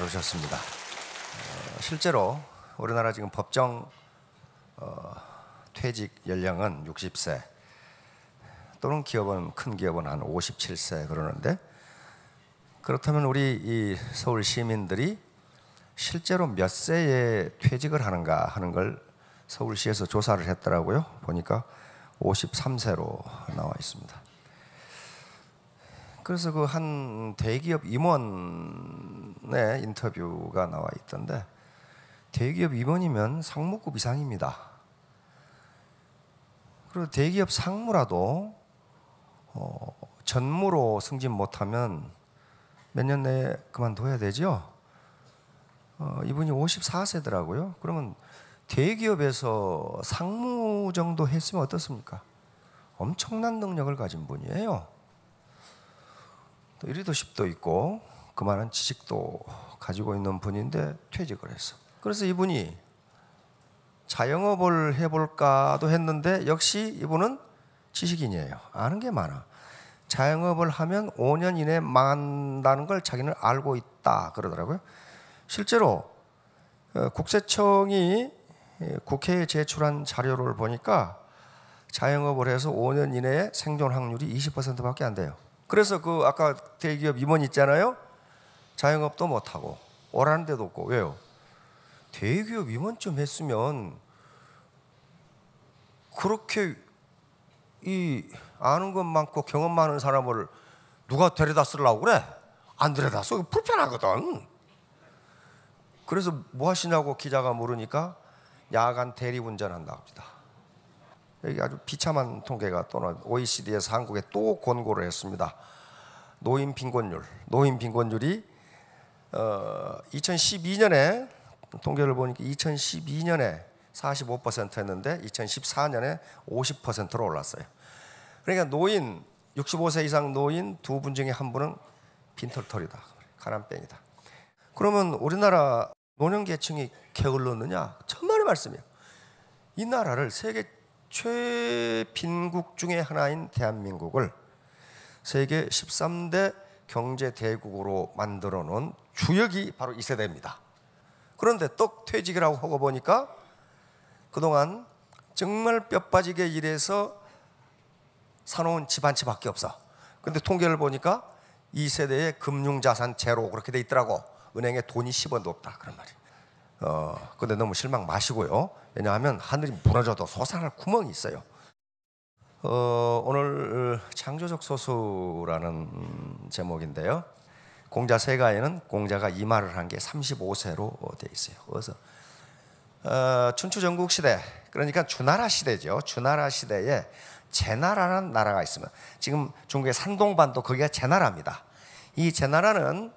다루셨습니다. 실제로 우리나라 지금 법정 퇴직 연령은 60세 또는 큰 기업은 한 57세 그러는데, 그렇다면 우리 이 서울 시민들이 실제로 몇 세에 퇴직을 하는가 하는 걸 서울시에서 조사를 했더라고요. 보니까 53세로 나와 있습니다. 그래서 그 한 대기업 임원의 인터뷰가 나와 있던데, 대기업 임원이면 상무급 이상입니다. 그리고 대기업 상무라도 전무로 승진 못하면 몇 년 내에 그만둬야 되죠. 이분이 54세더라고요. 그러면 대기업에서 상무 정도 했으면 어떻습니까? 엄청난 능력을 가진 분이에요. 또 리더십도 있고 그만한 지식도 가지고 있는 분인데 퇴직을 했어. 그래서 이분이 자영업을 해볼까도 했는데, 역시 이분은 지식인이에요. 아는 게 많아. 자영업을 하면 5년 이내에 망한다는 걸 자기는 알고 있다 그러더라고요. 실제로 국세청이 국회에 제출한 자료를 보니까 자영업을 해서 5년 이내에 생존 확률이 20%밖에 안 돼요. 그래서 그 아까 대기업 임원 있잖아요. 자영업도 못하고 오라는 데도 없고. 왜요? 대기업 임원쯤 했으면 그렇게 이 아는 것 많고 경험 많은 사람을 누가 데려다 쓰려고 그래? 안 데려다 써. 불편하거든. 그래서 뭐 하시냐고 기자가 물으니까 야간 대리운전한다고 합니다. 여기 아주 비참한 통계가 또 OECD에서 한국에 또 권고를 했습니다. 노인 빈곤율이 2012년에 통계를 보니까 2012년에 45%였는데 2014년에 50%로 올랐어요. 그러니까 노인 65세 이상 노인 두 분 중에 한 분은 빈털털이다, 가난뱅이다. 그러면 우리나라 노년계층이 게을렀느냐? 천만의 말씀이에요. 이 나라를 세계 최빈국 중에 하나인 대한민국을 세계 13대 경제대국으로 만들어 놓은 주역이 바로 이 세대입니다. 그런데 또 퇴직이라고 하고 보니까 그동안 정말 뼈 빠지게 일해서 사놓은 집 한 채밖에 없어. 근데 통계를 보니까 이 세대의 금융자산 제로 그렇게 돼 있더라고. 은행에 돈이 10원도 없다 그런 말이에요. 근데 너무 실망 마시고요. 왜냐하면 하늘이 무너져도 솟아날 구멍이 있어요. 오늘 창조적 소수라는 제목인데요. 공자 세가에는 공자가 이 말을 한 게 35세로 돼 있어요. 그래서 춘추 전국 시대, 그러니까 주나라 시대죠. 주나라 시대에 제나라는 나라가 있으면, 지금 중국의 산동반도 거기가 제나라입니다. 이 제나라는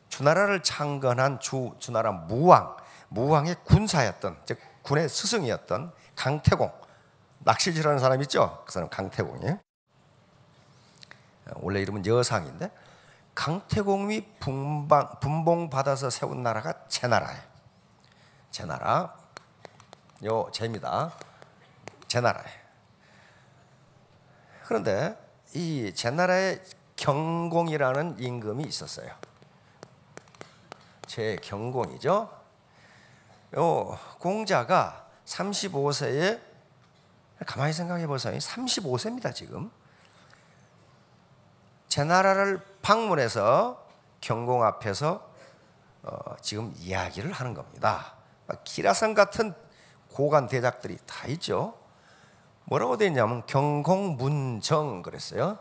주나라를 창건한 주나라 무왕의 군사였던, 즉 군의 스승이었던 강태공, 낚시질하는 사람 있죠? 그 사람 강태공이에요. 원래 이름은 여상인데 강태공이 분봉받아서 세운 나라가 제나라예요. 제나라, 요 제입니다. 제나라예요. 그런데 이 제나라에 경공이라는 임금이 있었어요. 제경공이죠. 요 공자가 35세에, 가만히 생각해 보세요. 35세입니다 지금. 제나라를 방문해서 경공 앞에서 지금 이야기를 하는 겁니다. 기라성 같은 고관 대작들이 다 있죠. 뭐라고 되어 있냐면 경공문정 그랬어요.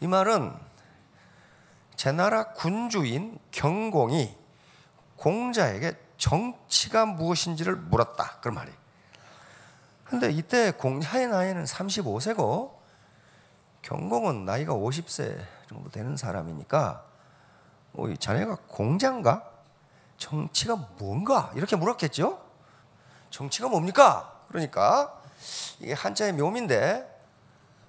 이 말은 제나라 군주인 경공이 공자에게 정치가 무엇인지를 물었다 그런 말이에요. 그런데 이때 공자의 나이는 35세고 경공은 나이가 50세 정도 되는 사람이니까 자네가 공자인가? 정치가 뭔가? 이렇게 물었겠죠? 정치가 뭡니까? 그러니까 이게 한자의 묘미인데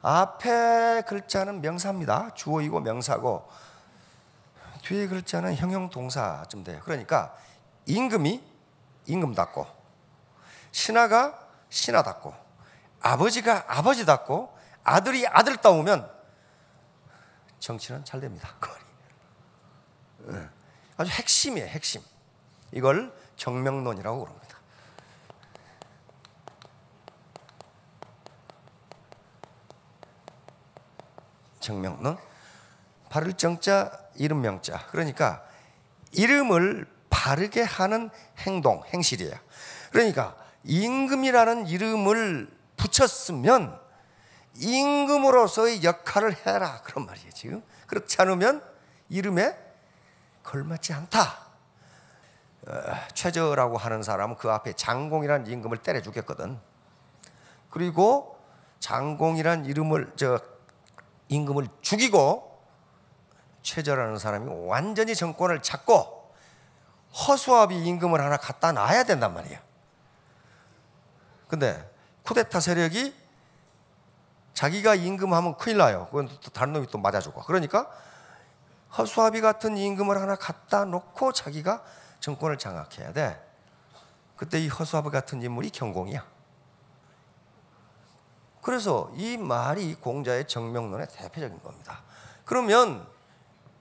앞에 글자는 명사입니다. 주어이고 명사고 뒤에 글자는 형용동사쯤 돼요. 그러니까 임금이 임금답고, 신하가 신하답고, 아버지가 아버지답고, 아들이 아들다우면 정치는 잘 됩니다. 아주 핵심이에요, 핵심. 이걸 정명론이라고 그럽니다. 정명론. 바를 정자, 이름 명자. 그러니까 이름을 바르게 하는 행동, 행실이에요. 그러니까 임금이라는 이름을 붙였으면 임금으로서의 역할을 해라, 그런 말이에요 지금. 그렇지 않으면 이름에 걸맞지 않다. 최저라고 하는 사람은 그 앞에 장공이라는 임금을 때려 죽였거든. 그리고 장공이라는 임금을 죽이고 최저라는 사람이 완전히 정권을 잡고 허수아비 임금을 하나 갖다 놔야 된단 말이에요. 근데 쿠데타 세력이 자기가 임금하면 큰일 나요. 그건 또 다른 놈이 또 맞아주고. 그러니까 허수아비 같은 임금을 하나 갖다 놓고 자기가 정권을 장악해야 돼. 그때 이 허수아비 같은 인물이 경공이야. 그래서 이 말이 공자의 정명론의 대표적인 겁니다. 그러면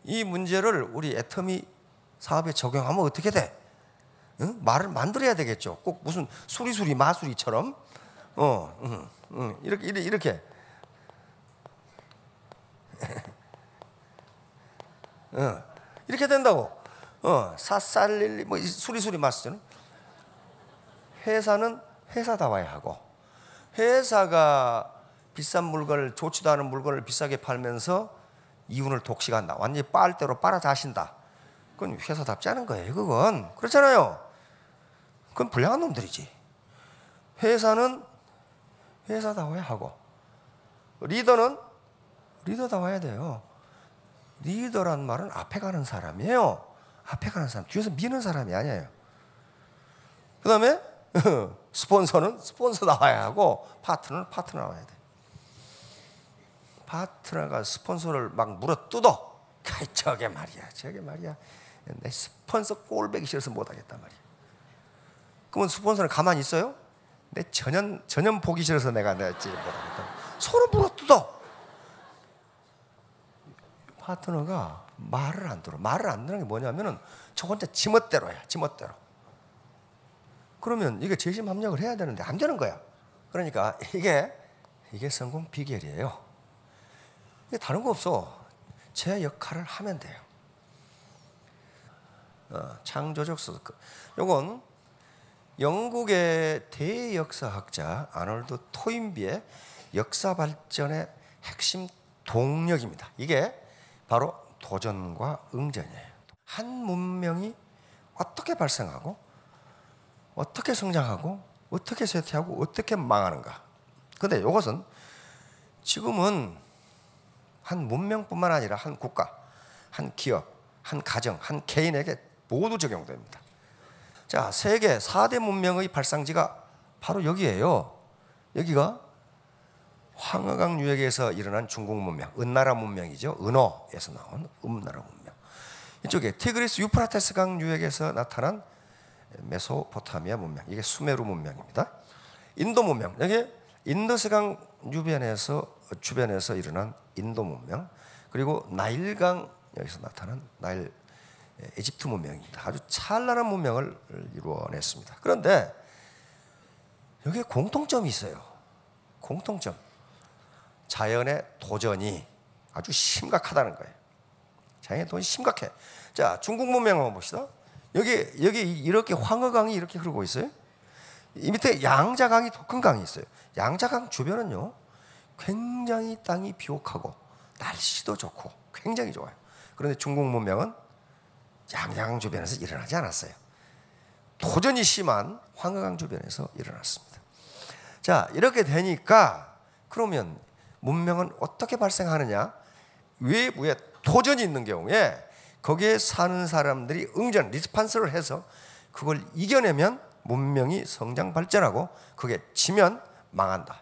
이 문제를 우리 애터미 사업에 적용하면 어떻게 돼? 응? 말을 만들어야 되겠죠. 꼭 무슨 수리수리 마수리처럼 이렇게 이렇게 된다고. 사살릴리 뭐 수리수리 마수리는 회사는 회사다워야 하고, 회사가 비싼 물건을, 좋지도 않은 물건을 비싸게 팔면서 이윤을 독식한다, 완전히 빨대로 빨아다신다, 그건 회사답지 않은 거예요. 그건 그렇잖아요. 그건 불량한 놈들이지. 회사는 회사다워야 하고, 리더는 리더다워야 돼요. 리더란 말은 앞에 가는 사람이에요. 앞에 가는 사람, 뒤에서 미는 사람이 아니에요. 그 다음에 스폰서는 스폰서 나와야 하고, 파트너는 파트너 나와야 돼. 파트너가 스폰서를 막 물어뜯어. 저게 말이야. 내 스폰서 꼴배기 싫어서 못하겠단 말이야. 그러면 스폰서는 가만히 있어요? 내 전혀 보기 싫어서 내가 못하겠다. 서로 물어뜯어. 파트너가 말을 안 들어. 말을 안 듣는 게 뭐냐면은 저 혼자 지멋대로야, 지멋대로. 그러면 이게 재심합력을 해야 되는데 안 되는 거야. 그러니까 이게 성공 비결이에요. 이게 다른 거 없어. 제 역할을 하면 돼요. 창조적 서술. 요건 영국의 대역사학자 아놀드 토인비의 역사 발전의 핵심 동력입니다. 이게 바로 도전과 응전이에요. 한 문명이 어떻게 발생하고, 어떻게 성장하고, 어떻게 쇠퇴하고, 어떻게 망하는가. 그런데 이것은 지금은 한 문명뿐만 아니라 한 국가, 한 기업, 한 가정, 한 개인에게 모두 적용됩니다. 자, 세계 4대 문명의 발상지가 바로 여기예요. 여기가 황허강 유역에서 일어난 중국 문명, 은나라 문명이죠. 은어에서 나온 은나라 문명. 이쪽에 티그리스 유프라테스 강 유역에서 나타난 메소포타미아 문명, 이게 수메르 문명입니다. 인도 문명, 여기 인더스강 주변에서 일어난 인도 문명, 그리고 나일강 여기서 나타난 나일 이집트 문명입니다. 아주 찬란한 문명을 이루어냈습니다. 그런데 여기에 공통점이 있어요. 공통점. 자연의 도전이 아주 심각하다는 거예요. 자연의 도전이 심각해. 자, 중국 문명 한번 봅시다. 여기 이렇게 황허강이 이렇게 흐르고 있어요. 이 밑에 양자강이 더 큰 강이 있어요. 양자강 주변은요, 굉장히 땅이 비옥하고 날씨도 좋고 굉장히 좋아요. 그런데 중국 문명은 양자강 주변에서 일어나지 않았어요. 도전이 심한 황허강 주변에서 일어났습니다. 자, 이렇게 되니까 그러면 문명은 어떻게 발생하느냐? 외부에 도전이 있는 경우에 거기에 사는 사람들이 응전, 리스판스를 해서 그걸 이겨내면 문명이 성장 발전하고, 그게 지면 망한다.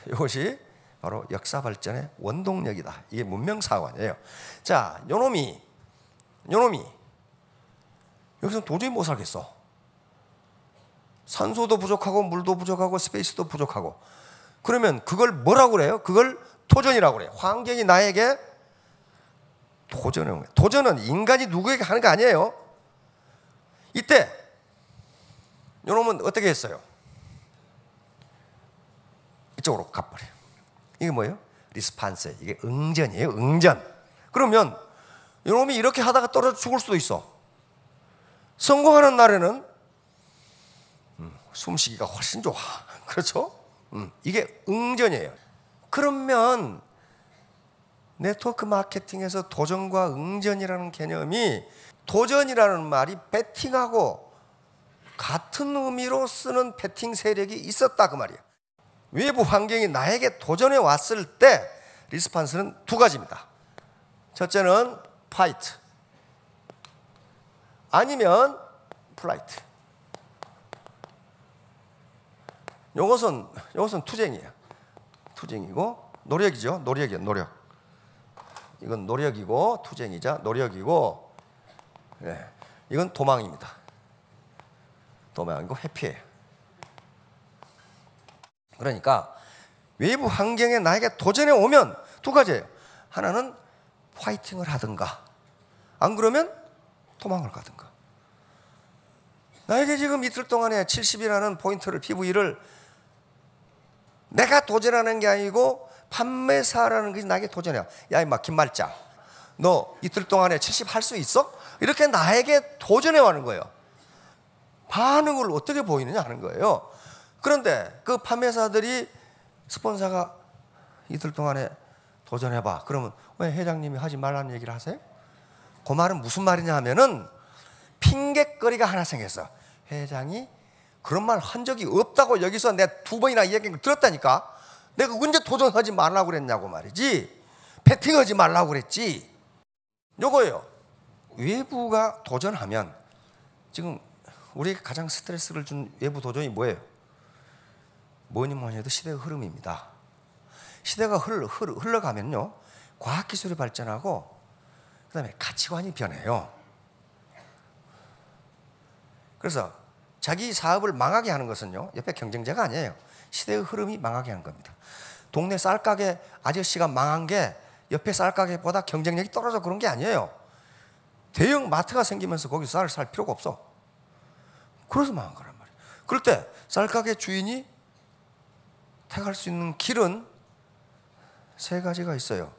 이것이 바로 역사 발전의 원동력이다. 이게 문명 사관이에요. 자, 요놈이 여기서 도저히 못 살겠어. 산소도 부족하고 물도 부족하고 스페이스도 부족하고. 그러면 그걸 뭐라고 그래요? 그걸 도전이라고 그래요. 환경이 나에게 도전은 인간이 누구에게 하는 거 아니에요. 이때 요놈은 어떻게 했어요? 이쪽으로 가버려요. 이게 뭐예요? 리스판스. 이게 응전이에요. 응전. 그러면 요놈이 이렇게 하다가 떨어져 죽을 수도 있어. 성공하는 날에는 숨쉬기가 훨씬 좋아. 그렇죠? 이게 응전이에요. 그러면 네트워크 마케팅에서 도전과 응전이라는 개념이, 도전이라는 말이 배팅하고 같은 의미로 쓰는 배팅 세력이 있었다 그 말이에요. 외부 환경이 나에게 도전해 왔을 때 리스판스는 두 가지입니다. 첫째는 파이트, 아니면 플라이트. 요것은 투쟁이에요. 투쟁이고 노력이죠. 노력이에요. 노력. 이건 노력이고 투쟁이자 노력이고, 예, 이건 도망입니다. 도망이고 회피예요. 그러니까 외부 환경에 나에게 도전해 오면 두 가지예요. 하나는 파이팅을 하든가, 안 그러면 도망을 가든가. 나에게 지금 이틀 동안에 70이라는 포인트를, PV를 내가 도전하는 게 아니고 판매사라는 것이 나에게 도전해요. 야 임마 김말자, 너 이틀 동안에 70 할 수 있어? 이렇게 나에게 도전해 와는 거예요. 반응을 어떻게 보이느냐 하는 거예요. 그런데 그 판매사들이, 스폰서가 이틀 동안에 도전해봐, 그러면 왜 회장님이 하지 말라는 얘기를 하세요? 그 말은 무슨 말이냐 하면은 핑계거리가 하나 생겼어. 회장이 그런 말 한 적이 없다고 여기서 내가 2번이나 이야기를 들었다니까. 내가 언제 도전하지 말라고 그랬냐고 말이지. 배팅하지 말라고 그랬지. 요거예요. 외부가 도전하면, 지금 우리에게 가장 스트레스를 준 외부 도전이 뭐예요? 뭐니 뭐니 해도 시대의 흐름입니다. 시대가 흘러가면요, 과학기술이 발전하고 그 다음에 가치관이 변해요. 그래서 자기 사업을 망하게 하는 것은요, 옆에 경쟁자가 아니에요. 시대의 흐름이 망하게 하는 겁니다. 동네 쌀가게 아저씨가 망한 게 옆에 쌀가게보다 경쟁력이 떨어져 그런 게 아니에요. 대형 마트가 생기면서 거기 쌀을 살 필요가 없어. 그래서 망한 거란 말이에요. 그럴 때 쌀가게 주인이 택할 수 있는 길은 세 가지가 있어요.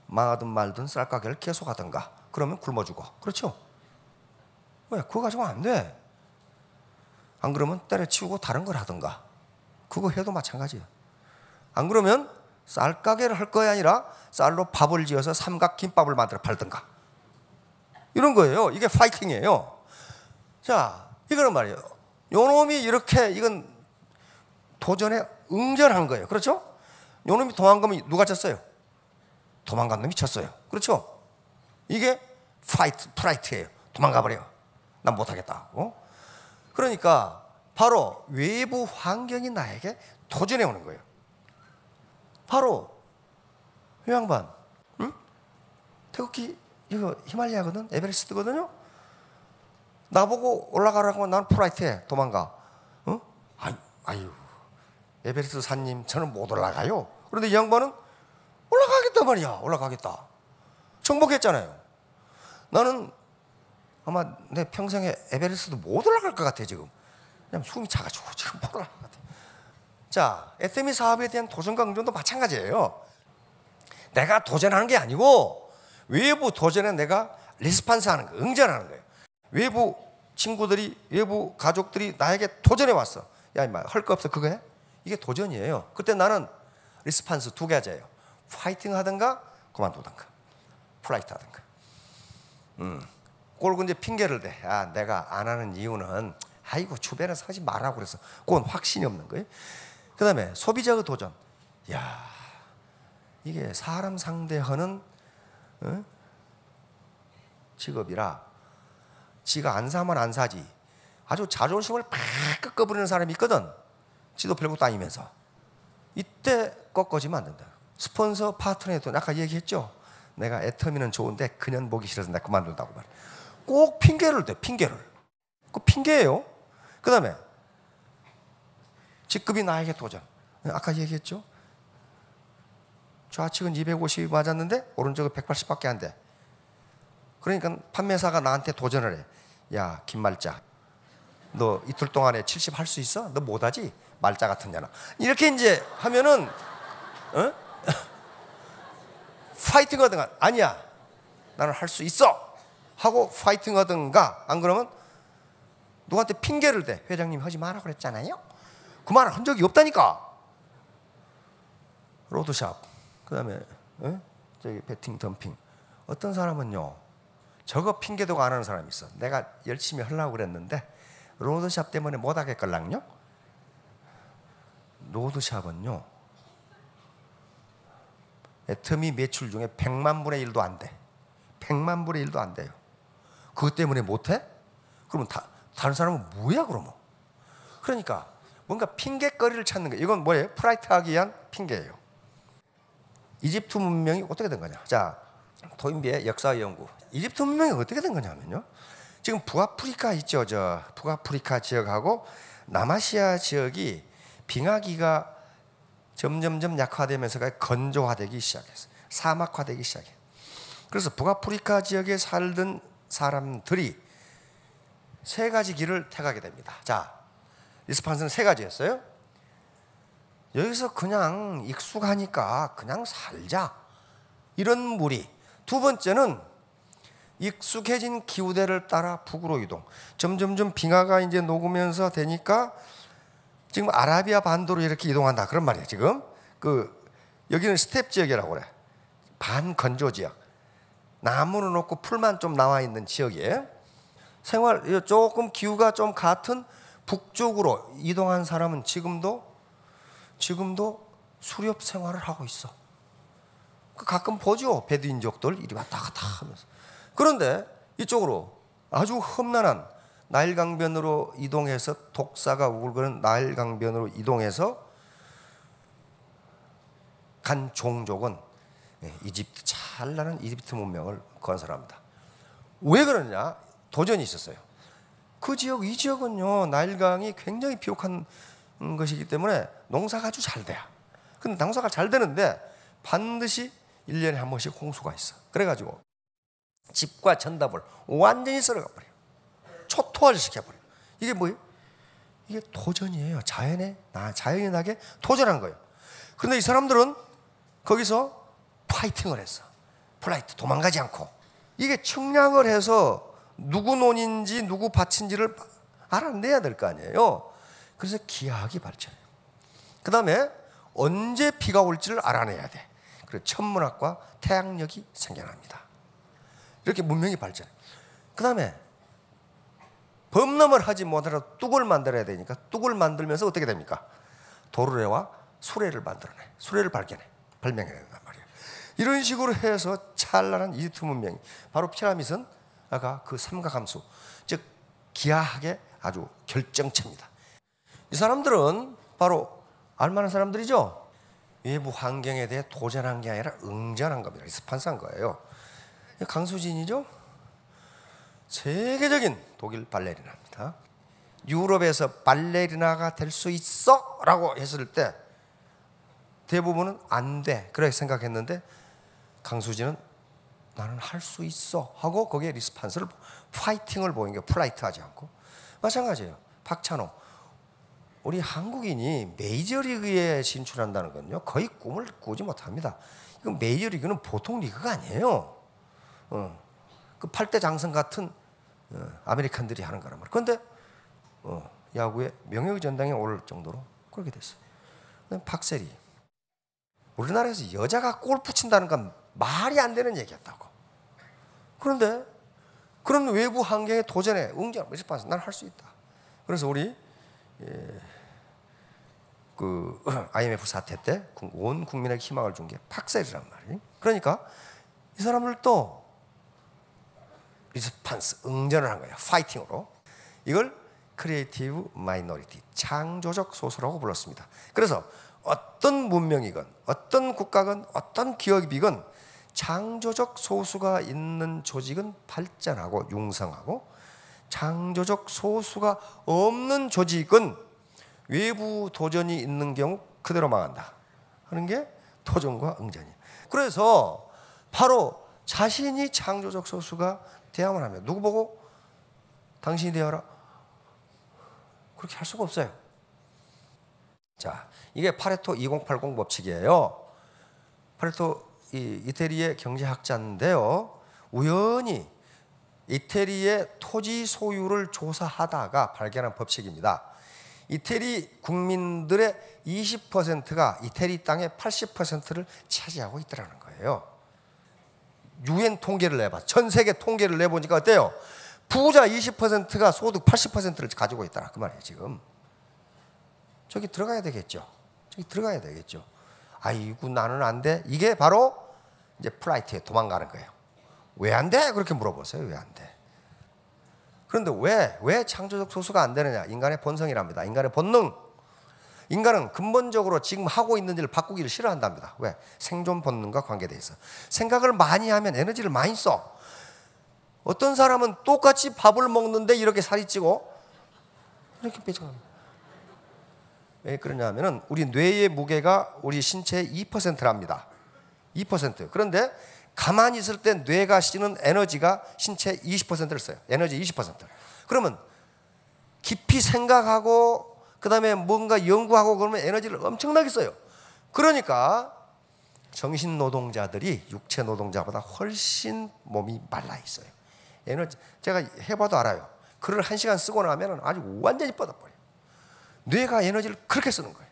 망하든 말든 쌀가게를 계속하든가, 그러면 굶어 죽어. 그렇죠? 왜? 그거 가지고 안 돼. 안 그러면 때려치우고 다른 걸 하든가. 그거 해도 마찬가지예요. 안 그러면 쌀가게를 할 거야 아니라 쌀로 밥을 지어서 삼각김밥을 만들어 팔든가. 이런 거예요. 이게 파이팅이에요. 자, 이거는 말이에요. 요놈이 이렇게, 이건 도전에 응전한 거예요. 그렇죠? 요놈이 도망가면 누가 쳤어요? 도망간 놈이 쳤어요. 그렇죠? 이게 프라이트예요. 도망가 버려. 난 못하겠다. 그러니까 바로 외부 환경이 나에게 도전해 오는 거예요. 바로 이 양반, 응? 태극기 이거 히말라야거든, 에베레스트거든요. 나보고 올라가라고 하면 난 프라이트해. 도망가. 응? 아유, 에베레스트 산님, 저는 못 올라가요. 그런데 이 양반은 올라가겠단 말이야. 올라가겠다. 정복했잖아요. 나는 아마 내 평생에 에베레스트도 못 올라갈 것 같아 지금. 그냥 숨이 차가지고 지금 못 올라갈 것 같아. 자, 에테미 사업에 대한 도전과 응전도 마찬가지예요. 내가 도전하는 게 아니고 외부 도전에 내가 리스판스하는 거예요. 응전하는 거예요. 외부 친구들이, 외부 가족들이 나에게 도전해 왔어. 야 임마 할 거 없어 그거 해? 이게 도전이에요. 그때 나는 리스판스 두 가지예요. 파이팅 하든가 그만두든가, 플라이트 하든가. 그걸 이제 핑계를 대. 아, 내가 안 하는 이유는 아이고 주변에서 하지 말라고 그래서. 그건 확신이 없는 거예요. 그 다음에 소비자의 도전. 야, 이게 사람 상대하는 직업이라 지가 안 사면 안 사지. 아주 자존심을 팍 꺾어버리는 사람이 있거든. 지도 별것도 아니면서. 이때 꺾어지면 안 된다. 스폰서 파트너에도 아까 얘기했죠. 내가 애터미는 좋은데 그년 보기 싫어서 내가 그만둔다고 말해. 꼭 핑계를 대. 핑계를. 그 핑계예요. 그 다음에 직급이 나에게 도전. 아까 얘기했죠. 좌측은 250이 맞았는데 오른쪽은 180밖에 안 돼. 그러니까 판매사가 나한테 도전을 해. 야, 김말자, 너 이틀 동안에 70 할 수 있어? 너 못하지? 말자 같은 년아. 이렇게 이제 하면은 파이팅 하든가, 아니야, 나는 할 수 있어 하고 파이팅 하든가, 안 그러면 누구한테 핑계를 대. 회장님 하지 마라 그랬잖아요. 그 말을 한 적이 없다니까. 로드샵, 그 다음에 저기 배팅 덤핑. 어떤 사람은요, 저거 핑계대고 안 하는 사람이 있어. 내가 열심히 하려고 그랬는데 로드샵 때문에 못 하겠걸랑요. 로드샵은요, 애터미 매출 중에 100만 분의 1도 안 돼. 100만 분의 1도 안 돼요. 그것 때문에 못해? 그러면 다른 사람은 뭐야 그러면? 그러니까 뭔가 핑계거리를 찾는 거예요. 이건 뭐예요? 프라이트하기 위한 핑계예요. 이집트 문명이 어떻게 된 거냐? 자, 토인비의 역사 연구. 이집트 문명이 어떻게 된 거냐면요, 지금 북아프리카 있죠. 저 북아프리카 지역하고 남아시아 지역이 빙하기가 점점점 약화되면서 건조화되기 시작했어요. 사막화되기 시작해요. 그래서 북아프리카 지역에 살던 사람들이 세 가지 길을 택하게 됩니다. 자, 리스판스는 세 가지였어요. 여기서 그냥 익숙하니까 그냥 살자, 이런 무리. 두 번째는 익숙해진 기후대를 따라 북으로 이동. 점점점 빙하가 이제 녹으면서 되니까 지금 아라비아 반도로 이렇게 이동한다, 그런 말이에요. 지금 여기는 스텝 지역이라고 그래. 반건조 지역. 나무는 없고 풀만 좀 나와 있는 지역이에요. 조금 기후가 좀 같은 북쪽으로 이동한 사람은 지금도 수렵 생활을 하고 있어. 가끔 보죠, 베두인족들 이리 왔다 갔다 하면서. 그런데 이쪽으로 아주 험난한 나일강변으로 이동해서, 독사가 우글거리는 나일강변으로 이동해서 간 종족은 이집트, 찬란한 이집트 문명을 건설합니다. 왜 그러냐? 도전이 있었어요. 그 지역, 이 지역은요, 나일강이 굉장히 비옥한 것이기 때문에 농사가 아주 잘 돼요. 근데 농사가 잘 되는데 반드시 1년에 한 번씩 홍수가 있어. 그래가지고 집과 전답을 완전히 썰어가 버려요. 초토화를 시켜버려요. 이게 뭐예요? 이게 도전이에요. 자연인에게 도전한 거예요. 그런데 이 사람들은 거기서 파이팅을 했어. 플라이트, 도망가지 않고. 이게 측량을 해서 누구 논인지 누구 밭인지를 알아내야 될 거 아니에요. 그래서 기하학이 발전해요. 그 다음에 언제 비가 올지를 알아내야 돼. 그래서 천문학과 태양력이 생겨납니다. 이렇게 문명이 발전해요. 그 다음에 범람을 하지 못하더라도 뚝을 만들어야 되니까 뚝을 만들면서 어떻게 됩니까? 도르래와 수레를 만들어내. 수레를 발명해야 된단 말이에요. 이런 식으로 해서 찬란한 이집트 문명이, 바로 피라밋은 아까 그 삼각함수, 즉 기하학의 아주 결정체입니다. 이 사람들은 바로 알만한 사람들이죠. 외부 환경에 대해 도전한 게 아니라 응전한 겁니다. 리스판스한 거예요. 강수진이죠. 세계적인 독일 발레리나입니다. 유럽에서 발레리나가 될 수 있어? 라고 했을 때 대부분은 안 돼, 그렇게 생각했는데 강수진은 나는 할 수 있어 하고 거기에 리스판스를, 파이팅을 보인 게, 플라이트하지 않고. 마찬가지예요. 박찬호. 우리 한국인이 메이저리그에 진출한다는 건요, 거의 꿈을 꾸지 못합니다. 이건 메이저리그는 보통 리그가 아니에요. 그 8대 장성 같은 아메리칸들이 하는 거란 말이에요. 그런데 야구의 명예의 전당에 오를 정도로 그렇게 됐어요. 박세리. 우리나라에서 여자가 골프 친다는 건 말이 안 되는 얘기였다고. 그런데 그런 외부 환경에 도전해 응전, 리스판스, 난 할 수 있다. 그래서 우리 그 IMF 사태 때 온 국민에게 희망을 준 게 박세리란 말이에요. 그러니까 이 사람들도 리스판스, 응전을 한 거예요. 파이팅으로. 이걸 크리에이티브 마이너리티, 창조적 소수라고 불렀습니다. 그래서 어떤 문명이건 어떤 국가건 어떤 기업이건 창조적 소수가 있는 조직은 발전하고 융성하고, 창조적 소수가 없는 조직은 외부 도전이 있는 경우 그대로 망한다 하는 게 도전과 응전이에요. 그래서 바로 자신이 창조적 소수가 되야만 합니다. 누구 보고? 당신이 되어라? 그렇게 할 수가 없어요. 자, 이게 파레토 2080 법칙이에요. 파레토 이태리의 경제학자인데요. 우연히 이태리의 토지 소유를 조사하다가 발견한 법칙입니다. 이태리 국민들의 20%가 이태리 땅의 80%를 차지하고 있더라는 거예요. 유엔 통계를 내봐. 전 세계 통계를 내보니까 어때요? 부자 20%가 소득 80%를 가지고 있다. 그 말이에요, 지금. 저기 들어가야 되겠죠. 저기 들어가야 되겠죠. 아이고, 나는 안 돼. 이게 바로 이제 플라이트에 도망가는 거예요. 왜 안 돼? 그렇게 물어보세요. 왜 안 돼? 그런데 왜 창조적 소수가 안 되느냐? 인간의 본성이랍니다. 인간의 본능. 인간은 근본적으로 지금 하고 있는 일을 바꾸기를 싫어한답니다. 왜? 생존 본능과 관계되어 있어. 생각을 많이 하면 에너지를 많이 써. 어떤 사람은 똑같이 밥을 먹는데 이렇게 살이 찌고 이렇게 빼져갑니다. 왜 그러냐면은 우리 뇌의 무게가 우리 신체의 2%랍니다. 2%. 그런데 가만히 있을 때 뇌가 쓰는 에너지가 신체의 20%를 써요. 에너지 20%. 그러면 깊이 생각하고 그다음에 뭔가 연구하고 그러면 에너지를 엄청나게 써요. 그러니까 정신 노동자들이 육체 노동자보다 훨씬 몸이 말라 있어요. 에너지 제가 해봐도 알아요. 글을 1시간 쓰고 나면 아주 완전히 뻗어버려요. 뇌가 에너지를 그렇게 쓰는 거예요.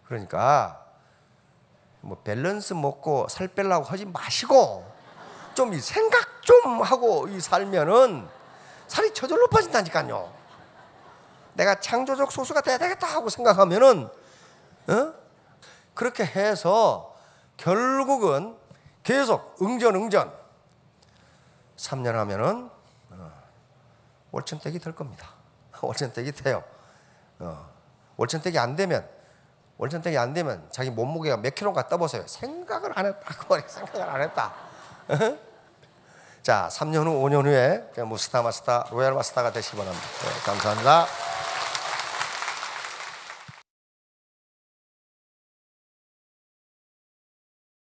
그러니까 뭐 밸런스 먹고 살 빼려고 하지 마시고 좀 이 생각 좀 하고 이 살면은 살이 저절로 빠진다니까요. 내가 창조적 소수가 돼야 되겠다 하고 생각하면은 그렇게 해서 결국은 계속 응전 3년 하면은 월천댁이 될 겁니다. 월천댁이 돼요. 월천댁이 안 되면 자기 몸무게가 몇 킬로인가 떠보세요. 생각을 안 했다. 그 말이 생각을 안 했다. 자, 3년 후, 5년 후에 무스타 마스타, 로얄 마스타가 되시기 바랍니다. 감사합니다.